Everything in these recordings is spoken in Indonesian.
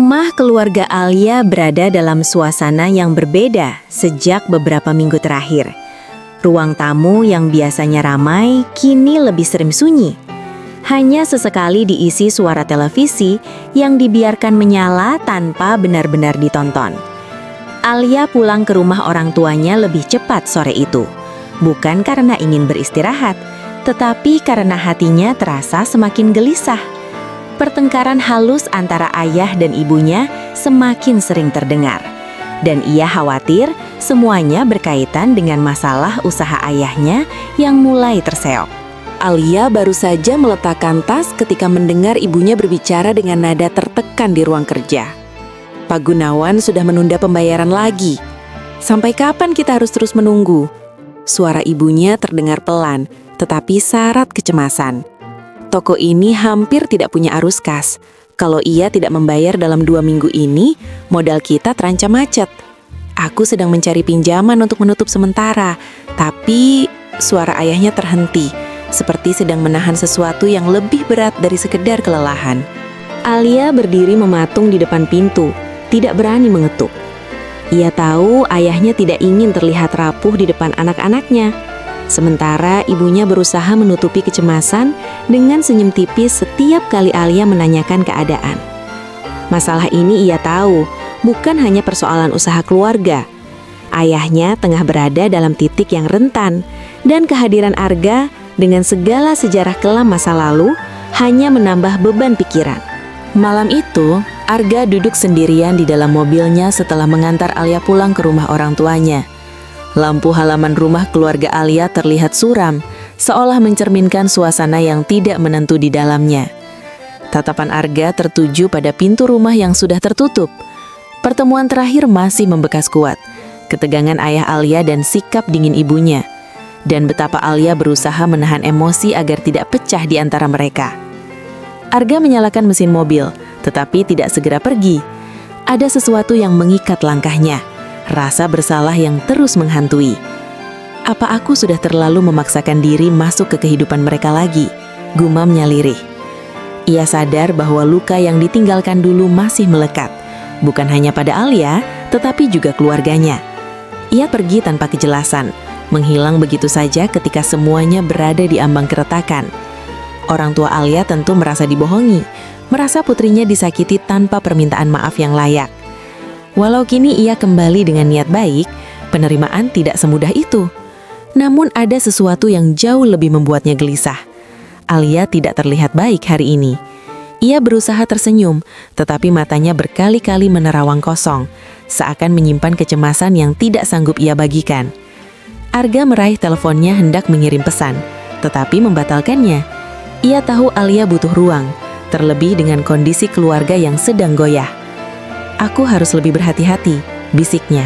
Rumah keluarga Alia berada dalam suasana yang berbeda sejak beberapa minggu terakhir. Ruang tamu yang biasanya ramai kini lebih sering sunyi. Hanya sesekali diisi suara televisi yang dibiarkan menyala tanpa benar-benar ditonton. Alia pulang ke rumah orang tuanya lebih cepat sore itu. Bukan karena ingin beristirahat, tetapi karena hatinya terasa semakin gelisah. Pertengkaran halus antara ayah dan ibunya semakin sering terdengar. Dan ia khawatir semuanya berkaitan dengan masalah usaha ayahnya yang mulai terseok. Alia baru saja meletakkan tas ketika mendengar ibunya berbicara dengan nada tertekan di ruang kerja. Pak Gunawan sudah menunda pembayaran lagi. Sampai kapan kita harus terus menunggu? Suara ibunya terdengar pelan, tetapi syarat kecemasan. Toko ini hampir tidak punya arus kas. Kalau ia tidak membayar dalam 2 minggu ini, modal kita terancam macet. Aku sedang mencari pinjaman untuk menutup sementara, tapi suara ayahnya terhenti, seperti sedang menahan sesuatu yang lebih berat dari sekedar kelelahan. Alia berdiri mematung di depan pintu, tidak berani mengetuk. Ia tahu ayahnya tidak ingin terlihat rapuh di depan anak-anaknya. Sementara ibunya berusaha menutupi kecemasan dengan senyum tipis setiap kali Alia menanyakan keadaan. Masalah ini ia tahu, bukan hanya persoalan usaha keluarga. Ayahnya tengah berada dalam titik yang rentan, dan kehadiran Arga dengan segala sejarah kelam masa lalu hanya menambah beban pikiran. Malam itu, Arga duduk sendirian di dalam mobilnya setelah mengantar Alia pulang ke rumah orang tuanya. Lampu halaman rumah keluarga Alia terlihat suram, seolah mencerminkan suasana yang tidak menentu di dalamnya. Tatapan Arga tertuju pada pintu rumah yang sudah tertutup. Pertemuan terakhir masih membekas kuat, ketegangan ayah Alia dan sikap dingin ibunya, dan betapa Alia berusaha menahan emosi agar tidak pecah di antara mereka. Arga menyalakan mesin mobil, tetapi tidak segera pergi. Ada sesuatu yang mengikat langkahnya. Rasa bersalah yang terus menghantui. Apa aku sudah terlalu memaksakan diri masuk ke kehidupan mereka lagi? Gumamnya lirih. Ia sadar bahwa luka yang ditinggalkan dulu masih melekat, bukan hanya pada Alia, tetapi juga keluarganya. Ia pergi tanpa kejelasan, menghilang begitu saja ketika semuanya berada di ambang keretakan. Orang tua Alia tentu merasa dibohongi, merasa putrinya disakiti tanpa permintaan maaf yang layak. Walau kini ia kembali dengan niat baik, penerimaan tidak semudah itu. Namun ada sesuatu yang jauh lebih membuatnya gelisah. Alia tidak terlihat baik hari ini. Ia berusaha tersenyum, tetapi matanya berkali-kali menerawang kosong, seakan menyimpan kecemasan yang tidak sanggup ia bagikan. Arga meraih teleponnya hendak mengirim pesan, tetapi membatalkannya. Ia tahu Alia butuh ruang, terlebih dengan kondisi keluarga yang sedang goyah. Aku harus lebih berhati-hati, bisiknya.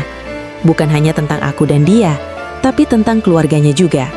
Bukan hanya tentang aku dan dia, tapi tentang keluarganya juga.